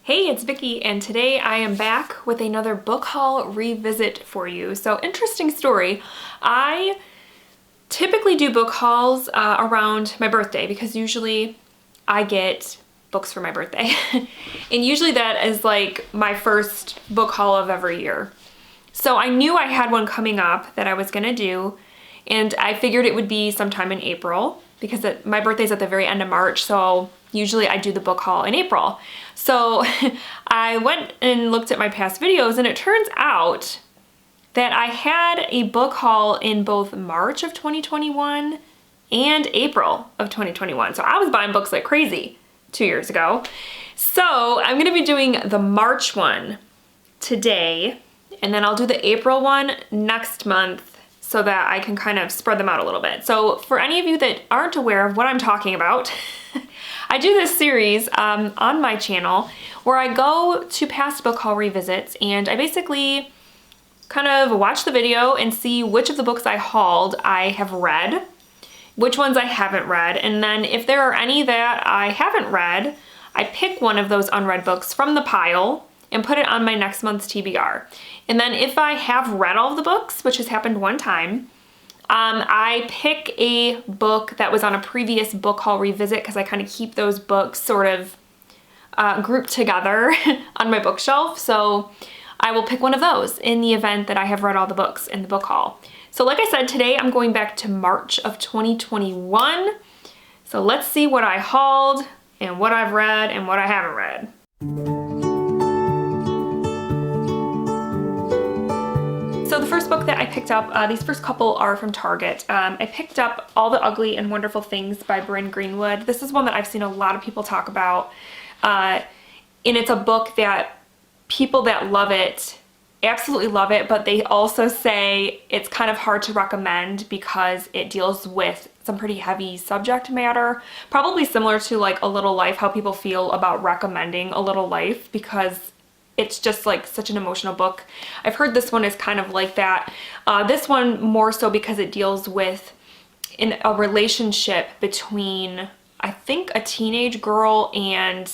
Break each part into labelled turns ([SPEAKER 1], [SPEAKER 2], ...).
[SPEAKER 1] Hey, it's Vicky, and today I am back with another book haul revisit for you. So, interesting story. I typically do book hauls around my birthday because usually I get books for my birthday. And usually that is like my first book haul of every year. So I knew I had one coming up that I was gonna do, and I figured it would be sometime in April because my birthday's at the very end of March, so usually I do the book haul in April. So I went and looked at my past videos, and it turns out that I had a book haul in both March of 2021 and April of 2021. So I was buying books like crazy 2 years ago. So I'm gonna be doing the March one today, and then I'll do the April one next month so that I can kind of spread them out a little bit. So for any of you that aren't aware of what I'm talking about, I do this series on my channel where I go to past book haul revisits, and I basically kind of watch the video and see which of the books I hauled I have read, which ones I haven't read, and then if there are any that I haven't read, I pick one of those unread books from the pile and put it on my next month's TBR. And then if I have read all of the books, which has happened one time, I pick a book that was on a previous book haul revisit because I kind of keep those books sort of grouped together on my bookshelf. So I will pick one of those in the event that I have read all the books in the book haul. So like I said, today I'm going back to March of 2021. So let's see what I hauled and what I've read and what I haven't read. So the first book that I picked up, these first couple are from Target. I picked up All the Ugly and Wonderful Things by Bryn Greenwood. This is one that I've seen a lot of people talk about. And it's a book that people that love it absolutely love it, but they also say it's kind of hard to recommend because it deals with some pretty heavy subject matter. Probably similar to like A Little Life, how people feel about recommending A Little Life because it's just like such an emotional book. I've heard this one is kind of like that. This one more so because it deals with a relationship between, I think, a teenage girl and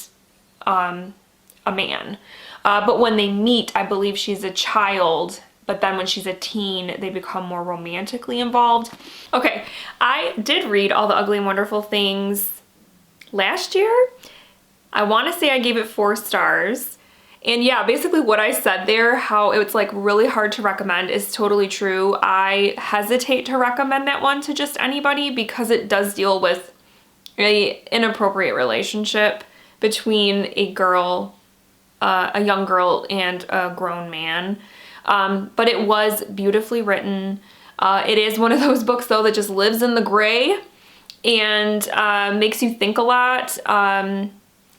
[SPEAKER 1] a man. But when they meet, I believe she's a child, but then when she's a teen, they become more romantically involved. Okay, I did read All the Ugly and Wonderful Things last year. I want to say I gave it 4 stars. And yeah, basically what I said there, how it's like really hard to recommend, is totally true. I hesitate to recommend that one to just anybody because it does deal with an inappropriate relationship between a young girl and a grown man. But it was beautifully written. It is one of those books though that just lives in the gray and makes you think a lot.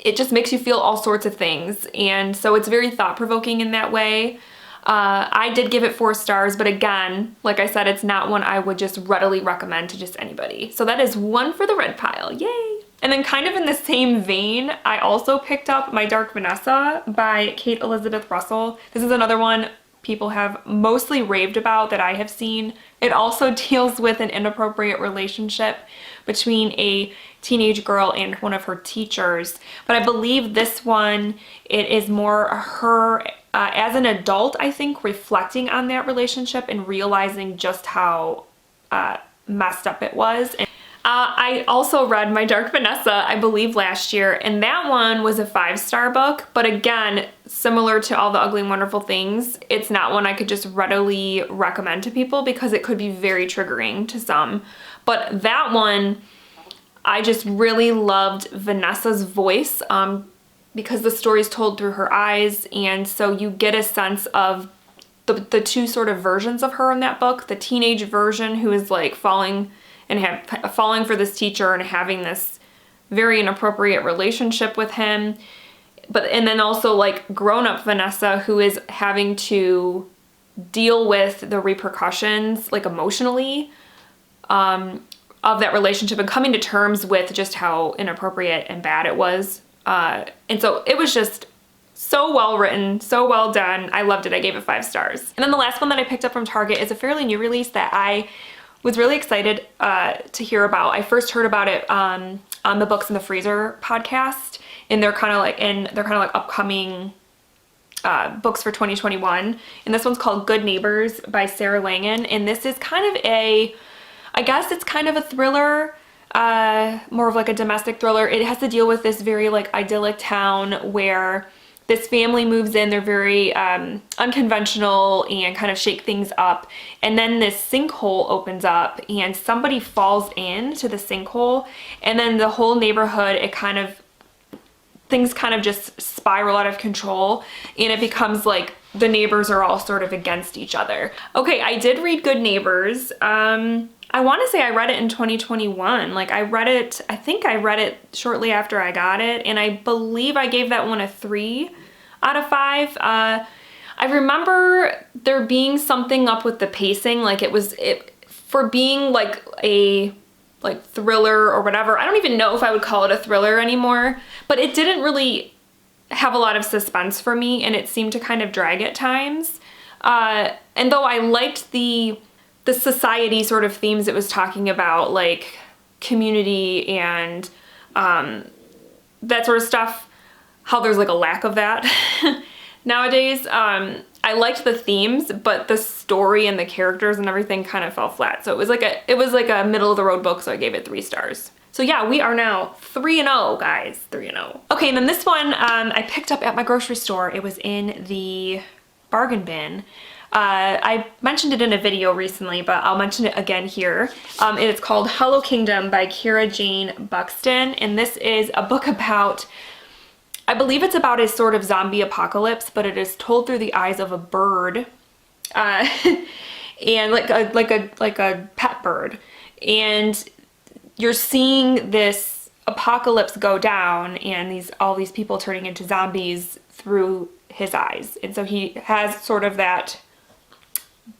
[SPEAKER 1] It just makes you feel all sorts of things, and so it's very thought-provoking in that way. I did give it 4 stars, but again, like I said, it's not one I would just readily recommend to just anybody. So that is one for the red pile, yay! And then kind of in the same vein, I also picked up My Dark Vanessa by Kate Elizabeth Russell. This is another one people have mostly raved about that I have seen. It also deals with an inappropriate relationship between a teenage girl and one of her teachers. But I believe this one, it is more her as an adult, I think, reflecting on that relationship and realizing just how messed up it was. I also read My Dark Vanessa, I believe last year, and that one was a 5-star book, but again, similar to All the Ugly and Wonderful Things, it's not one I could just readily recommend to people because it could be very triggering to some. But that one, I just really loved Vanessa's voice because the story is told through her eyes, and so you get a sense of the 2 sort of versions of her in that book. The teenage version who is like falling for this teacher and having this very inappropriate relationship with him, and then also like grown-up Vanessa who is having to deal with the repercussions like emotionally of that relationship and coming to terms with just how inappropriate and bad it was. And so it was just so well written, so well done. I loved it. I gave it 5 stars. And then the last one that I picked up from Target is a fairly new release that I was really excited to hear about. I first heard about it the Books in the Freezer podcast, and they're kind of like upcoming books for 2021. And this one's called Good Neighbors by Sarah Langan. And this is kind of I guess it's kind of a thriller, more of like a domestic thriller. It has to deal with this very like idyllic town where this family moves in. They're very unconventional and kind of shake things up. And then this sinkhole opens up and somebody falls into the sinkhole, and then the whole neighborhood, things kind of just spiral out of control, and it becomes like the neighbors are all sort of against each other. Okay, I did read Good Neighbors. I want to say I read it in 2021. Like I think I read it shortly after I got it, and I believe I gave that one a 3 out of 5. I remember there being something up with the pacing, like for being like a thriller or whatever. I don't even know if I would call it a thriller anymore, but it didn't really have a lot of suspense for me, and it seemed to kind of drag at times. And though I liked the society sort of themes it was talking about, like community and that sort of stuff, how there's like a lack of that nowadays. I liked the themes, but the story and the characters and everything kind of fell flat. So it was like a middle of the road book, so I gave it 3 stars. So yeah, we are now 3-0, guys, 3-0. Okay, and then this one I picked up at my grocery store. It was in the bargain bin. I mentioned it in a video recently, but I'll mention it again here. And it's called Hollow Kingdom by Kara Jane Buxton. And this is a book about, I believe it's about a sort of zombie apocalypse, but it is told through the eyes of a bird, and like a pet bird. And you're seeing this apocalypse go down, and all these people turning into zombies through his eyes. And so he has sort of that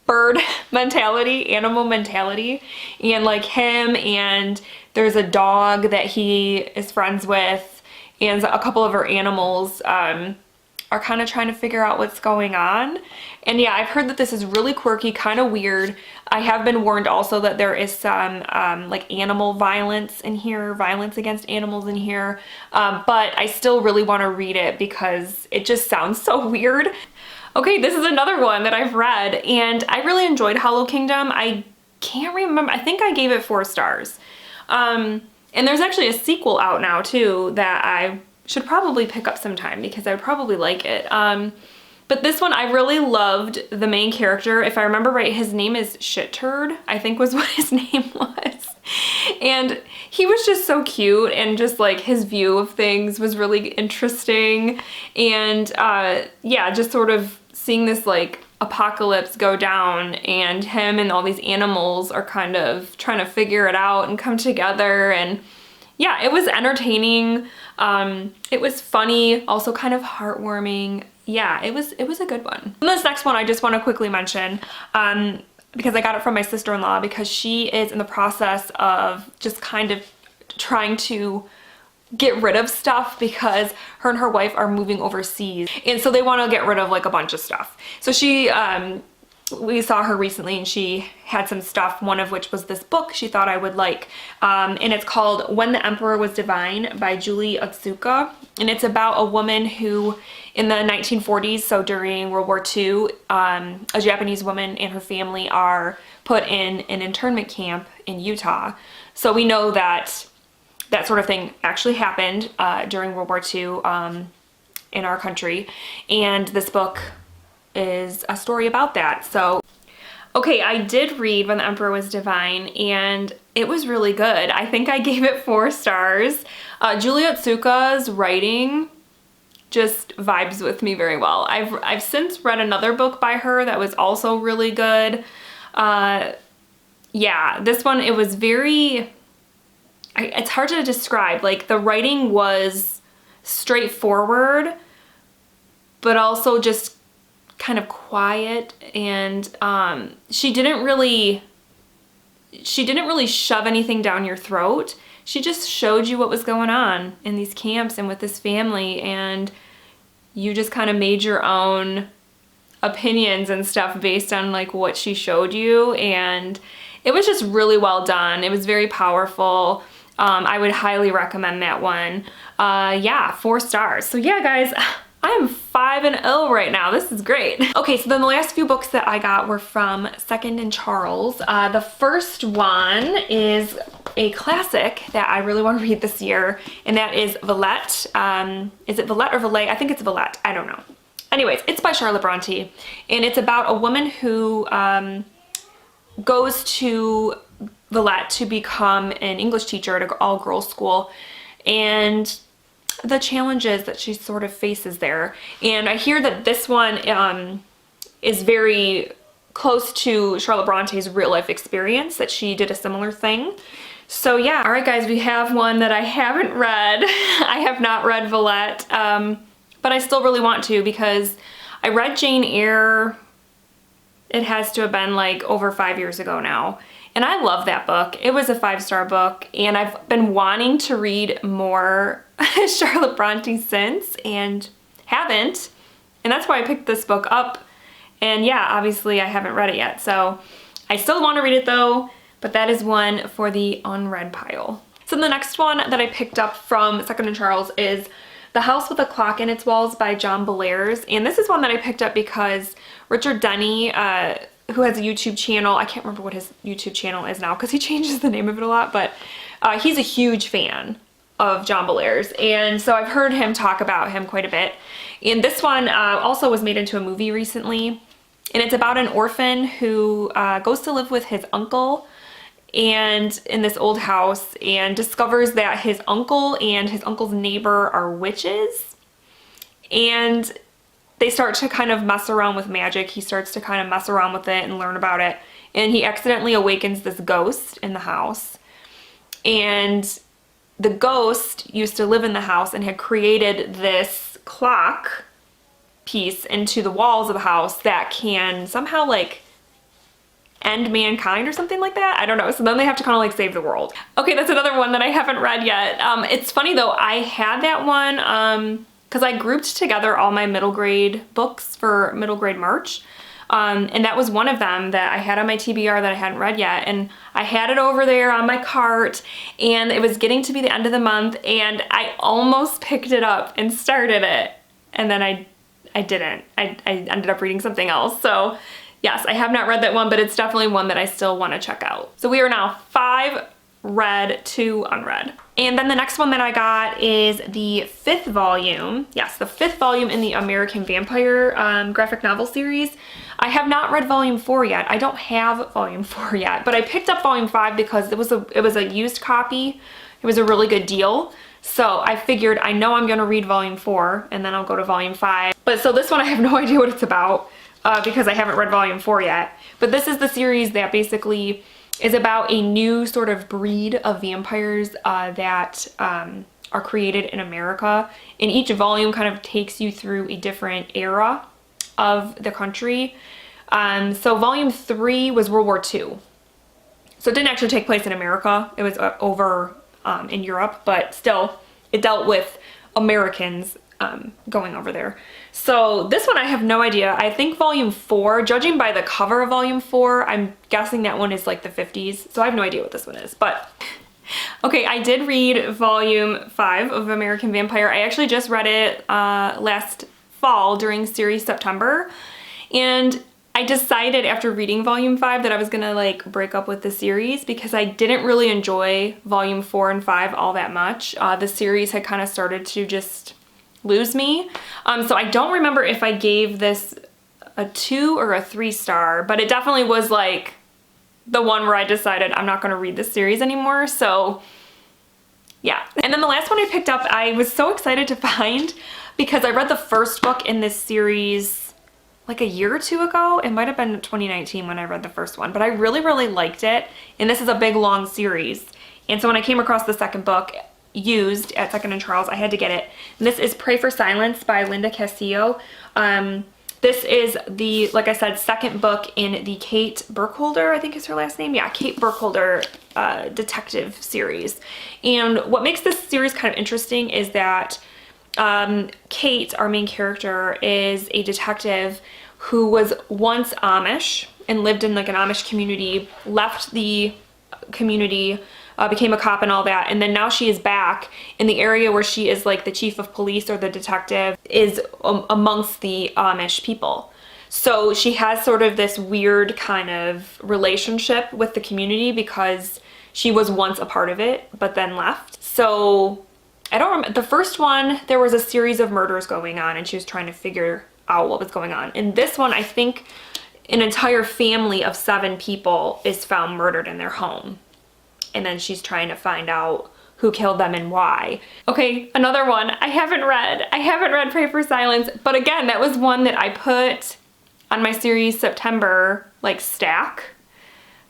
[SPEAKER 1] bird mentality, animal mentality, and like him, and there's a dog that he is friends with, and a couple of our animals are kind of trying to figure out what's going on. And yeah, I've heard that this is really quirky, kind of weird. I have been warned also that there is some like animal violence in here, violence against animals in here, but I still really want to read it because it just sounds so weird. Okay, this is another one that I've read, and I really enjoyed Hollow Kingdom. I can't remember, I think I gave it 4 stars. And there's actually a sequel out now too that I should probably pick up sometime because I would probably like it. But this one, I really loved the main character. If I remember right, his name is Shit Turd, I think was what his name was. And he was just so cute, and just like his view of things was really interesting. And yeah, just sort of seeing this like apocalypse go down, and him and all these animals are kind of trying to figure it out and come together. And yeah, it was entertaining. It was funny, also kind of heartwarming. Yeah, it was a good one. And this next one I just want to quickly mention, because I got it from my sister-in-law, because she is in the process of just kind of trying to get rid of stuff because her and her wife are moving overseas, and so they want to get rid of like a bunch of stuff. So she we saw her recently, and she had some stuff, one of which was this book she thought I would like, and it's called When the Emperor Was Divine by Julie Otsuka, and it's about a woman who in the 1940s, so during World War II, a Japanese woman and her family are put in an internment camp in Utah. So we know that that sort of thing actually happened during World War II in our country, and this book is a story about that. So okay, I did read When the Emperor Was Divine, and it was really good. I think I gave it 4 stars. Julie Otsuka's writing just vibes with me very well. I've since read another book by her that was also really good. Yeah, this one, it was very, it's hard to describe. Like, the writing was straightforward, but also just kind of quiet, and she didn't really shove anything down your throat. She just showed you what was going on in these camps and with this family, and you just kind of made your own opinions and stuff based on like what she showed you, and it was just really well done. It was very powerful. I would highly recommend that one. Yeah, 4 stars. So yeah, guys, I am 5-0 right now. This is great. Okay, so then the last few books that I got were from Second and Charles. The first one is a classic that I really want to read this year, and that is Villette. Is it Villette or Valet? I think it's Villette. I don't know. Anyways, it's by Charlotte Bronte, and it's about a woman who goes to Villette to become an English teacher at an all-girls school, and the challenges that she sort of faces there. And I hear that this one is very close to Charlotte Bronte's real life experience, that she did a similar thing. So yeah, all right guys, we have one that I haven't read. I have not read Villette, but I still really want to, because I read Jane Eyre, it has to have been like over 5 years ago now. And I love that book. It was a 5-star book, and I've been wanting to read more Charlotte Bronte since and haven't. And that's why I picked this book up. And yeah, obviously I haven't read it yet. So I still want to read it though, but that is one for the unread pile. So the next one that I picked up from Second and Charles is The House with a Clock in Its Walls by John Bellairs. And this is one that I picked up because Richard Denny, who has a YouTube channel, I can't remember what his YouTube channel is now because he changes the name of it a lot, but he's a huge fan of John Bellairs, and so I've heard him talk about him quite a bit. And this one also was made into a movie recently, and it's about an orphan who goes to live with his uncle and in this old house, and discovers that his uncle and his uncle's neighbor are witches, and they start to kind of mess around with magic. He starts to kind of mess around with it and learn about it. And he accidentally awakens this ghost in the house. And the ghost used to live in the house and had created this clock piece into the walls of the house that can somehow like end mankind or something like that. I don't know. So then they have to kind of like save the world. Okay, that's another one that I haven't read yet. It's funny though, I had that one because I grouped together all my middle grade books for middle grade March. And that was one of them that I had on my TBR that I hadn't read yet. And I had it over there on my cart, and it was getting to be the end of the month, and I almost picked it up and started it. And then I didn't. I ended up reading something else. So yes, I have not read that one, but it's definitely one that I still want to check out. So we are now 5 read, 2 unread. And then the next one that I got is the 5th volume. Yes, the 5th volume in the American Vampire graphic novel series. I have not read volume 4 yet. I don't have volume 4 yet, but I picked up volume 5 because it was a used copy. It was a really good deal. So I figured I know I'm gonna read volume 4 and then I'll go to volume 5. But so this one I have no idea what it's about because I haven't read volume 4 yet. But this is the series that basically is about a new sort of breed of vampires that are created in America. And each volume kind of takes you through a different era of the country. So volume 3 was World War II. So it didn't actually take place in America. It was over in Europe, but still it dealt with Americans going over there. So this one I have no idea. I think volume 4, judging by the cover of volume 4, I'm guessing that one is like the 50s. So I have no idea what this one is, but okay, I did read volume 5 of American Vampire. I actually just read it last fall during series September, and I decided after reading volume 5 that I was gonna like break up with the series because I didn't really enjoy volume 4 and 5 all that much. The series had kind of started to just lose me. So I don't remember if I gave this a 2 or a 3 star, but it definitely was like the one where I decided I'm not gonna read this series anymore. So yeah. And then the last one I picked up, I was so excited to find because I read the first book in this series like a year or 2 ago. It might have been 2019 when I read the first one, but I really, really liked it. And this is a big, long series. And so when I came across the second book used at Second and Charles, I had to get it. And this is Pray for Silence by Linda Castillo. This is the, like I said, second book in the Kate Burkholder, I think is her last name. Yeah, Kate Burkholder detective series. And what makes this series kind of interesting is that Kate, our main character, is a detective who was once Amish and lived in like an Amish community, left the community became a cop and all that. And then now she is back in the area where she is like the chief of police or the detective is amongst the Amish people. So she has sort of this weird kind of relationship with the community because she was once a part of it, but then left. So I don't remember. The first one, there was a series of murders going on and she was trying to figure out what was going on. In this one, I think an entire family of 7 people is found murdered in their home. And then she's trying to find out who killed them and why. Okay, another one I haven't read. I haven't read Pray for Silence, but again, that was one that I put on my series September like stack,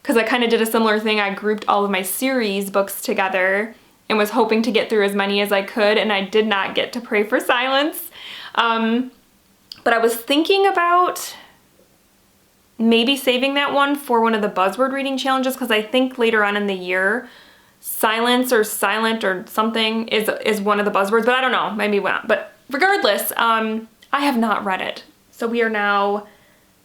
[SPEAKER 1] because I kind of did a similar thing. I grouped all of my series books together and was hoping to get through as many as I could, and I did not get to Pray for Silence. But I was thinking about maybe saving that one for one of the buzzword reading challenges, because I think later on in the year, silence or silent or something is one of the buzzwords, but I don't know, maybe not. But regardless, I have not read it. So we are now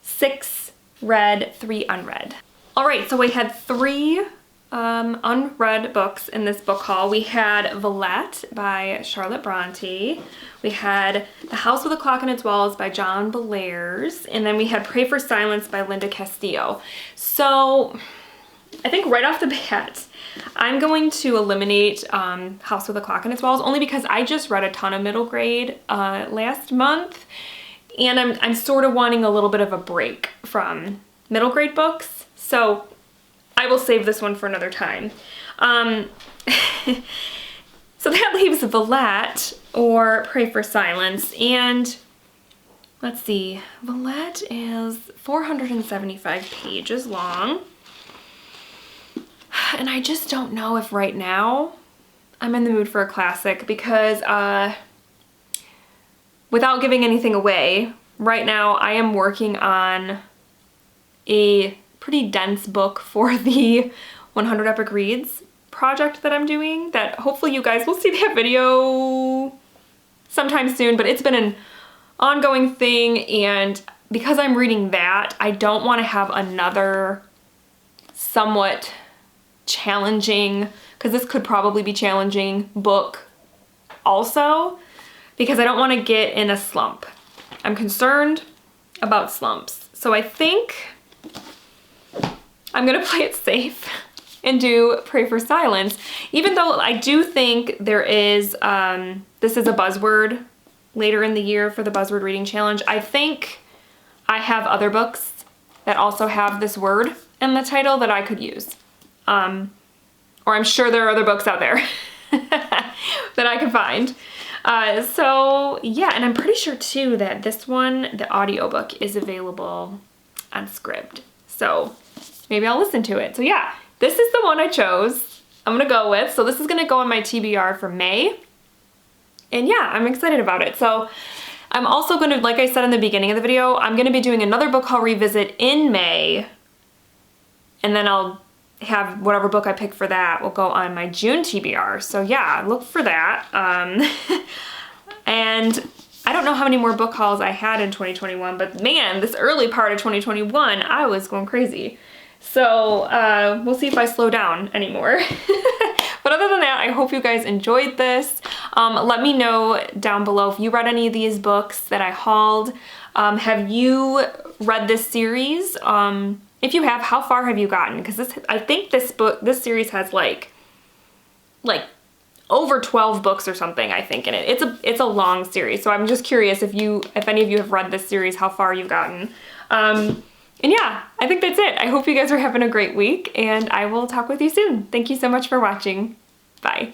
[SPEAKER 1] 6 read, 3 unread. All right, so we had 3 unread books in this book haul. We had Valette by Charlotte Bronte. We had The House with a Clock on Its Walls by John Bellairs. And then we had Pray for Silence by Linda Castillo. So I think right off the bat, I'm going to eliminate House with a Clock on Its Walls only because I just read a ton of middle grade last month. And I'm sort of wanting a little bit of a break from middle grade books. So I will save this one for another time. So that leaves Valette or Pray for Silence. And let's see, Valette is 475 pages long. And I just don't know if right now I'm in the mood for a classic because without giving anything away, right now I am working on a pretty dense book for the 100 Epic Reads project that I'm doing, that hopefully you guys will see that video sometime soon, but it's been an ongoing thing, and because I'm reading that, I don't want to have another somewhat challenging, because this could probably be challenging, book also, because I don't want to get in a slump. I'm concerned about slumps. So I think I'm gonna play it safe and do Pray for Silence, even though I do think there is, this is a buzzword later in the year for the Buzzword Reading Challenge. I think I have other books that also have this word in the title that I could use. Or I'm sure there are other books out there that I can find. So yeah, and I'm pretty sure too that this one, the audiobook, is available on Scribd. So maybe I'll listen to it. So yeah, this is the one I chose. I'm gonna go with. So this is gonna go on my TBR for May. And yeah, I'm excited about it. So I'm also gonna, like I said in the beginning of the video, I'm gonna be doing another book haul revisit in May. And then I'll have whatever book I pick for that will go on my June TBR. So yeah, look for that. And I don't know how many more book hauls I had in 2021, but man, this early part of 2021, I was going crazy. So we'll see if I slow down anymore. But other than that, I hope you guys enjoyed this. Let me know down below if you read any of these books that I hauled. Have you read this series? If you have, how far have you gotten? Because I think this series has like over 12 books or something, I think, in it. It's a long series, so I'm just curious if any of you have read this series, how far you've gotten. And yeah, I think that's it. I hope you guys are having a great week, and I will talk with you soon. Thank you so much for watching. Bye.